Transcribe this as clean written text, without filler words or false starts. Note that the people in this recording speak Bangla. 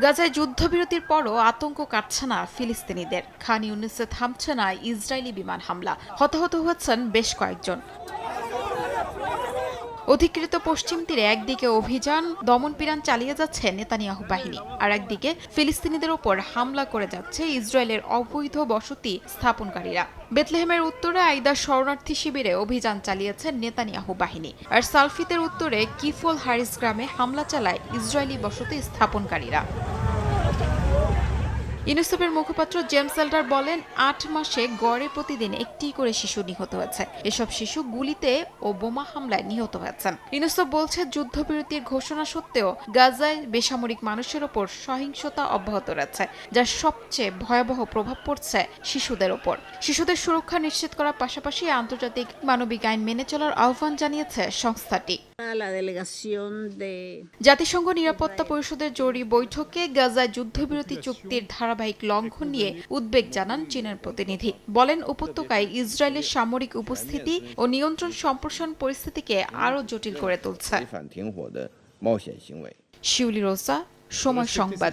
গাজায় যুদ্ধবিরতির পরও আতঙ্ক কাটছে না ফিলিস্তিনিদের। খান ইউনিসে থামছে না ইসরায়েলি বিমান হামলা। হতাহত হচ্ছেন বেশ কয়েকজন। অধিকৃত পশ্চিম তীরে একদিকে অভিযান দমনপীড়ন চালিয়ে যাচ্ছে নেতানিয়াহু বাহিনী, আর একদিকে ফিলিস্তিনিদের ওপর হামলা করে যাচ্ছে ইসরায়েলের অবৈধ বসতি স্থাপনকারীরা। বেথলেহেমের উত্তরে আইদা শরণার্থী শিবিরে অভিযান চালিয়েছে নেতানিয়াহু বাহিনী, আর সালফিতের উত্তরে কিফল হারিস গ্রামে হামলা চালায় ইসরায়েলি বসতি স্থাপনকারীরা। ইউনিসেফের মুখপাত্র জেমস এল্ডার বলেন, ৮ মাসে গড়ে প্রতিদিন একটি করে শিশু নিহত হয়েছে। এসব শিশু গুলিতে ও বোমা হামলায় নিহত হয়েছেন। ইউনিসেফ বলছে, যুদ্ধবিরতির ঘোষণা সত্ত্বেও গাজায় বেসামরিক মানুষের ওপর সহিংসতা অব্যাহত রয়েছে, যার সবচেয়ে ভয়াবহ প্রভাব পড়ছে শিশুদের ওপর। শিশুদের সুরক্ষা নিশ্চিত করার পাশাপাশি আন্তর্জাতিক মানবিক আইন মেনে চলার আহ্বান জানিয়েছে সংস্থাটি। জাতিসংঘ নিরাপত্তা পরিষদের জরুরি বৈঠকে গাজায় যুদ্ধবিরতি চুক্তির ধারাবাহিক লঙ্ঘন নিয়ে উদ্বেগ জানান চীনের প্রতিনিধি। বলেন, উপত্যকায় ইসরায়েলের সামরিক উপস্থিতি ও নিয়ন্ত্রণ সম্প্রসারণ পরিস্থিতিকে আরও জটিল করে তুলছে। শিউলি রোসা, সময় সংবাদ।